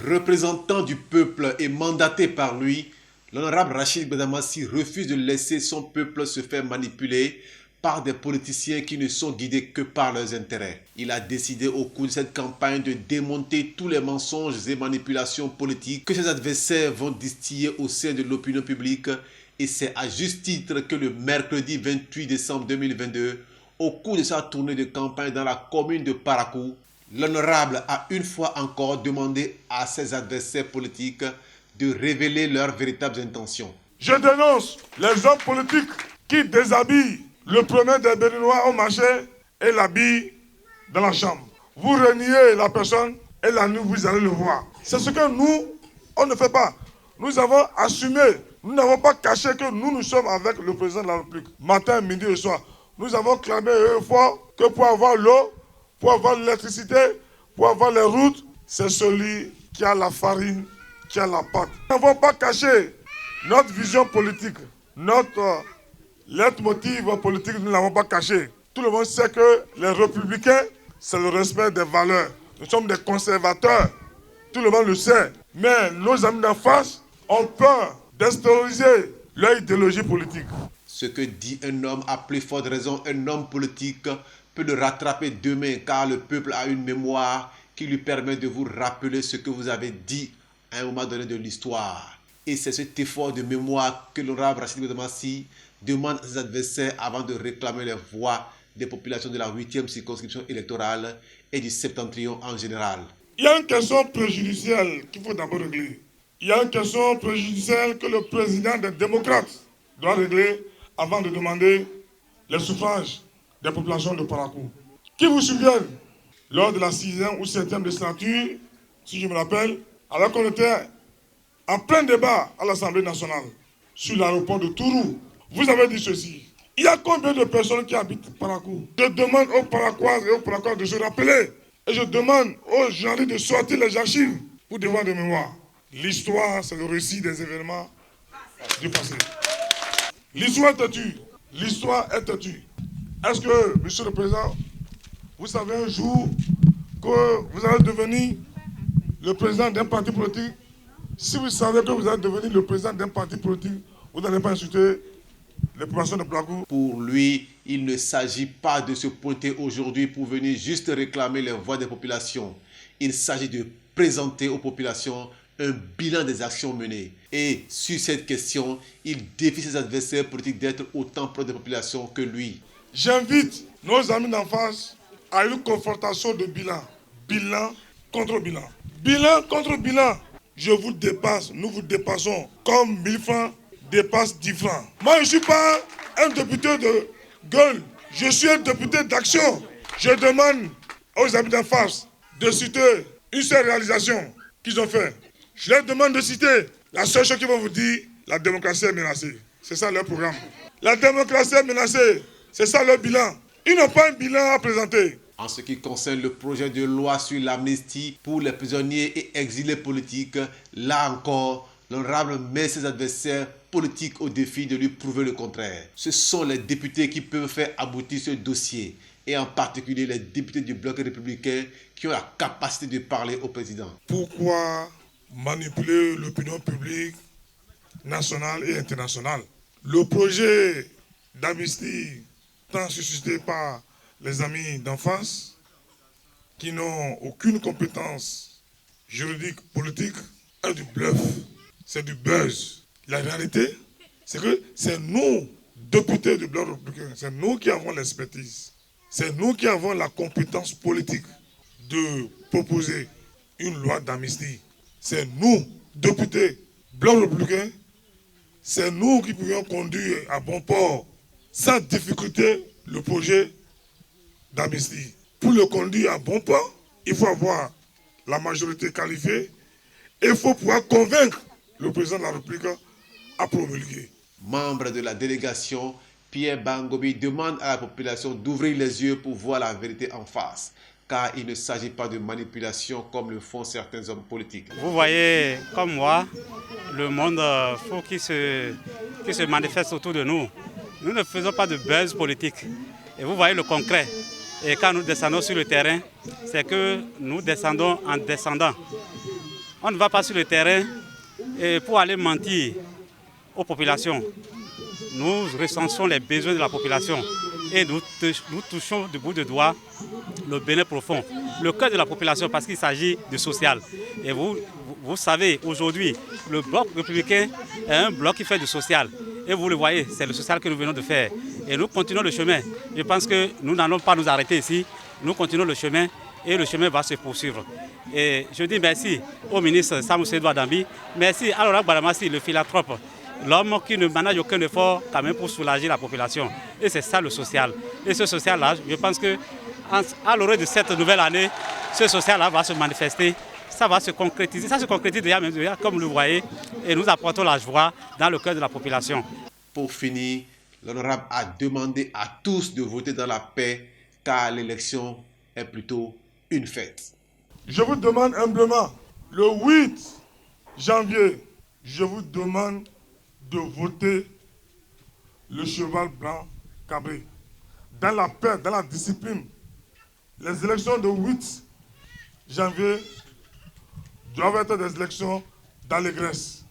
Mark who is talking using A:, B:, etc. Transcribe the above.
A: Représentant du peuple et mandaté par lui, l'honorable Rachid Gbadamassi refuse de laisser son peuple se faire manipuler par des politiciens qui ne sont guidés que par leurs intérêts. Il a décidé au cours de cette campagne de démonter tous les mensonges et manipulations politiques que ses adversaires vont distiller au sein de l'opinion publique, et c'est à juste titre que le mercredi 28 décembre 2022, au cours de sa tournée de campagne dans la commune de Parakou, l'honorable a une fois encore demandé à ses adversaires politiques de révéler leurs véritables intentions.
B: Je dénonce les hommes politiques qui déshabillent le premier des Béninois au marché et l'habillent dans la chambre. Vous reniez la personne et la nuit vous allez le voir. C'est ce que nous, on ne fait pas. Nous avons assumé, nous n'avons pas caché que nous sommes avec le président de la République. Matin, midi et soir. Nous avons clamé fort que pour avoir l'eau, pour avoir l'électricité, pour avoir les routes, c'est celui qui a la farine, qui a la pâte. Nous n'avons pas caché notre vision politique, notre leitmotiv politique, nous ne l'avons pas caché. Tout le monde sait que les républicains, c'est le respect des valeurs. Nous sommes des conservateurs, tout le monde le sait. Mais nos amis d'en face ont peur d'extérioriser leur idéologie politique.
A: Ce que dit un homme, à plus forte raison un homme politique, peut le rattraper demain, car le peuple a une mémoire qui lui permet de vous rappeler ce que vous avez dit à un moment donné de l'histoire. Et c'est cet effort de mémoire que l'honorable Rachid Gbadamassi demande à ses adversaires avant de réclamer les voix des populations de la 8e circonscription électorale et du septentrion en général.
B: Il y a une question préjudicielle qu'il faut d'abord régler. Il y a une question préjudicielle que le président des démocrates doit régler avant de demander les suffrages des populations de Parakou. Qui vous souviennent, lors de la 6e ou 7e législature, si je me rappelle, alors qu'on était en plein débat à l'Assemblée nationale sur l'aéroport de Tourou, vous avez dit ceci. Il y a combien de personnes qui habitent Parakou? Je demande aux Parakoises et aux Parakois de se rappeler. Et je demande aux journalistes de sortir les archives pour devoir de mémoire. L'histoire, c'est le récit des événements du passé. L'histoire est têtue. L'histoire est têtue. Est-ce que, Monsieur le Président, vous savez un jour que vous allez devenir le président d'un parti politique? Si vous savez que vous allez devenir le président d'un parti politique, vous n'allez pas insulter les populations de Parakou.
A: Pour lui, il ne s'agit pas de se pointer aujourd'hui pour venir juste réclamer les voix des populations. Il s'agit de présenter aux populations un bilan des actions menées. Et sur cette question, il défie ses adversaires politiques d'être autant proches des populations que lui.
B: J'invite nos amis d'en face à une confrontation de bilan. Bilan contre bilan. Bilan contre bilan. Je vous dépasse, nous vous dépassons comme 1000 francs dépasse 10 francs. Moi, je ne suis pas un député de gueule. Je suis un député d'action. Je demande aux amis d'en face de citer une seule réalisation qu'ils ont fait. Je leur demande de citer la seule chose qu'ils vont vous dire, la démocratie est menacée. C'est ça leur programme. La démocratie est menacée. C'est ça leur bilan. Ils n'ont pas un bilan à présenter.
A: En ce qui concerne le projet de loi sur l'amnistie pour les prisonniers et exilés politiques, là encore, l'honorable met ses adversaires politiques au défi de lui prouver le contraire. Ce sont les députés qui peuvent faire aboutir ce dossier, et en particulier les députés du bloc républicain qui ont la capacité de parler au président.
B: Pourquoi manipuler l'opinion publique nationale et internationale? Le projet d'amnistie tant suscité par les amis d'en face qui n'ont aucune compétence juridique, politique, est du bluff, c'est du buzz. La réalité, c'est que c'est nous, députés du bloc républicain, c'est nous qui avons l'expertise, c'est nous qui avons la compétence politique de proposer une loi d'amnistie. C'est nous, députés bloc républicain, c'est nous qui pouvions conduire à bon port sans difficulté le projet d'amnistie. Pour le conduire à bon port, il faut avoir la majorité qualifiée et il faut pouvoir convaincre le président de la République à promulguer.
A: Membre de la délégation, Pierre Bangobi demande à la population d'ouvrir les yeux pour voir la vérité en face, car il ne s'agit pas de manipulation comme le font certains hommes politiques.
C: Vous voyez, comme moi, le monde faut qu'il se manifeste autour de nous. Nous ne faisons pas de buzz politique. Et vous voyez le concret. Et quand nous descendons sur le terrain, c'est que nous descendons en descendant. On ne va pas sur le terrain pour aller mentir aux populations. Nous recensons les besoins de la population et nous touchons du bout de doigt le bénin profond, le cœur de la population, parce qu'il s'agit de social. Et vous savez, aujourd'hui, le bloc républicain est un bloc qui fait du social. Et vous le voyez, c'est le social que nous venons de faire. Et nous continuons le chemin. Je pense que nous n'allons pas nous arrêter ici. Nous continuons le chemin et le chemin va se poursuivre. Et je dis merci au ministre Samou Seydou Adambi. Merci à Laurent Gbadamassi, le philanthrope, l'homme qui ne manage aucun effort quand même pour soulager la population. Et c'est ça le social. Et ce social-là, je pense qu'à l'orée de cette nouvelle année, ce social-là va se manifester. Ça va se concrétiser. Ça se concrétise déjà, comme vous le voyez. Et nous apportons la joie dans le cœur de la population.
A: Pour finir, l'honorable a demandé à tous de voter dans la paix, car l'élection est plutôt une fête.
B: Je vous demande humblement, le 8 janvier, je vous demande de voter le cheval blanc cabré. Dans la paix, dans la discipline. Les élections de 8 janvier doivent être des élections d'allégresse.